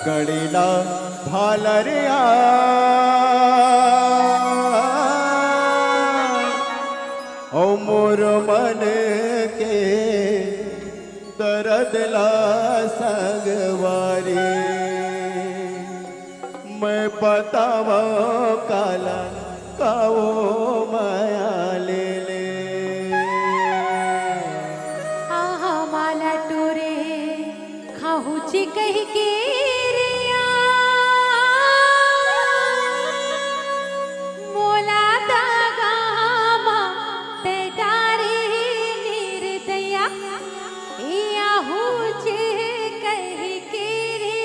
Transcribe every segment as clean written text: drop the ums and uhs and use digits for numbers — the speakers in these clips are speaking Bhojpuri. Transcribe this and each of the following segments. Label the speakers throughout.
Speaker 1: कळीला भालरिया ओ मोर मन के दर्दला संगवारी मैं बतावा काला काओ माया ले ले
Speaker 2: आहा माला टोरे खाऊची कही केरिया मोला दागामा ते डारे निर्दया याहूचे कही केरे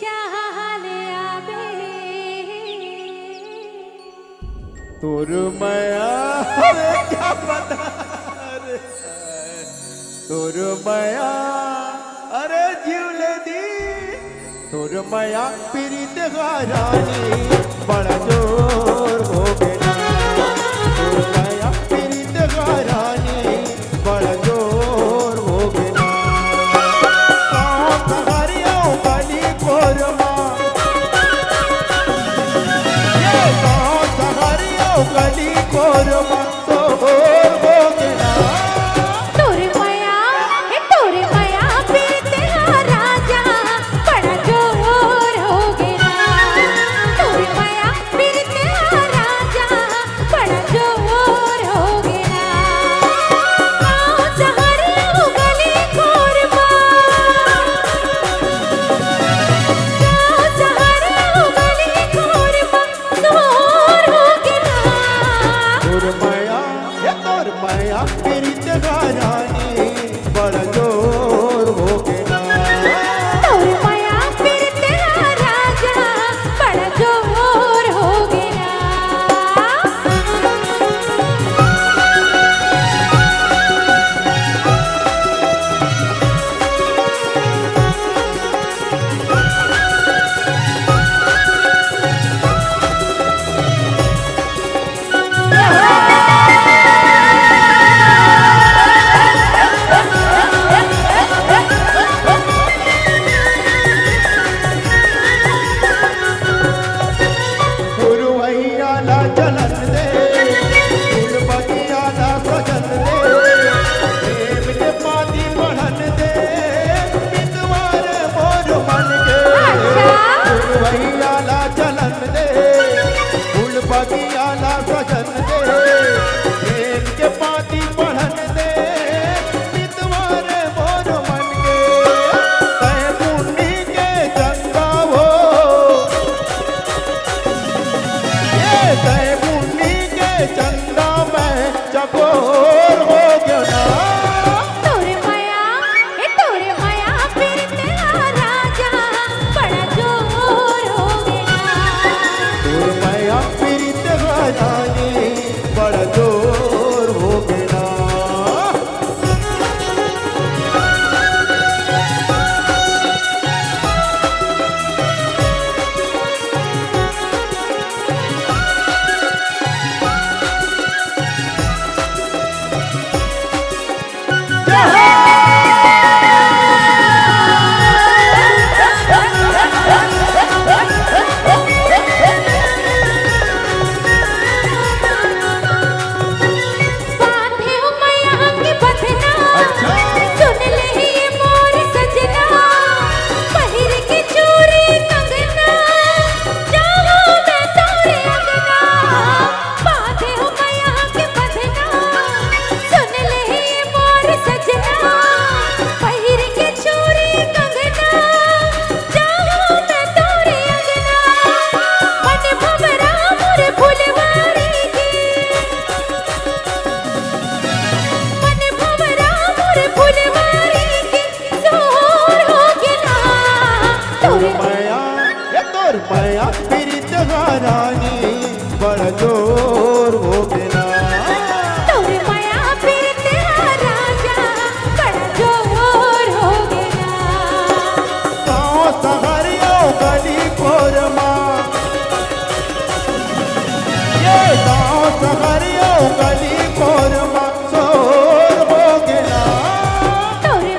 Speaker 2: चाहले आबे
Speaker 1: तुर माया अरे क्या पता अरे तुर माया अरे जीवले दी तुर माया पीरित गारानी बड़ा जोर हो गया तुर माया पीरित गारानी बड़ा जोर हो गया सहारिया गली कोरमा ये सहारिया गली कोरमा तो हो गया
Speaker 2: तोरे माया पीते राजा बड़ा जोर हो गया तोरे माया पीते राजा बड़ा जोर हो गया सहारे गली कोरमा सहारे गली कोरमा जोर हो गया
Speaker 1: तुर माया ये तुर माया पीरित गारानी बड़ा जोर हो गया
Speaker 2: तोरे माया पीते राजा बड़ा जोर हो गया
Speaker 1: पुरवैयाला जलन दे फूल बगियाला सजन दे प्रेम के पानी बढ़न दे मितवार मोर मन के पुरवैयाला जलन दे फूल बगियाला सजन दे प्रेम के पानी बढ़न दे मितवार मोर मन के तय पुण्य के गंगा हो तय मुन्नी के चंदा में चकोर हो गया ना
Speaker 2: तोरे माया पीते राजा बड़ा जोर हो गया
Speaker 1: तुर माया पीरित गारानी बड़ा जोर हो गया
Speaker 2: बांधे हो मैया की बधना सुन ले ये मोर सजना पहिर के चूड़ी कंगना जाओ मैं तोरे अंगना बांधे हो मैया की बधना सुन ले ये मोर सजना पहिर के चूड़ी कंगना जाओ मैं तोरे अंगना मन भवरा मोर फुलवारी की मन भवरा मोर फुलवारी की जोर हो गया
Speaker 1: तुर माया ये तुर माया पीरित गारानी बड़ा जोर हो गया
Speaker 2: तोरे माया पीते राजा बड़ा जोर हो गया
Speaker 1: सहारिया गली कोरमा ये सहारिया गली कोरमा जोर हो गया
Speaker 2: तोरे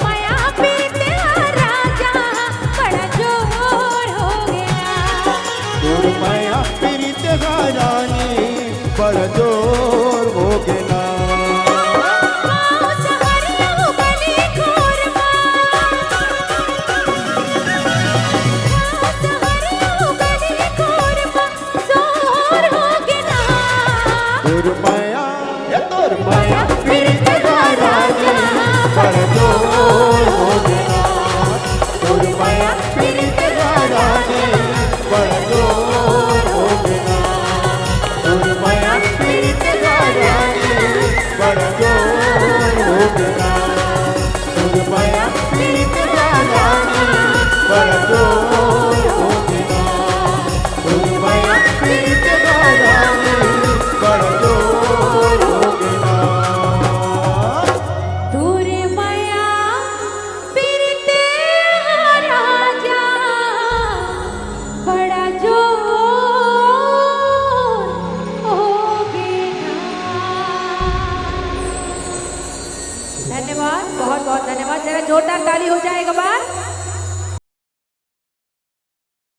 Speaker 2: माया पीते राजा
Speaker 1: माया पीरित रानी बड़ जोर हो गेना तोर माया तोर माया पीरित रानी बड़ जोर हो गेना तोर माया पीरित रानी बड़ जोर हो गेना तोर माया पीरित रानी बड़ जोर हो गेना तोर माया पीरित रानी बड़ जोर हो गेना तोर माया पीरित रानी बड़ जोर हो गेना
Speaker 2: तोरे माया पीरिते राजा बड़ा जोर हो गेना। धन्यवाद, बहुत बहुत धन्यवाद। जरा जोरदार ताली हो जाएगा बा।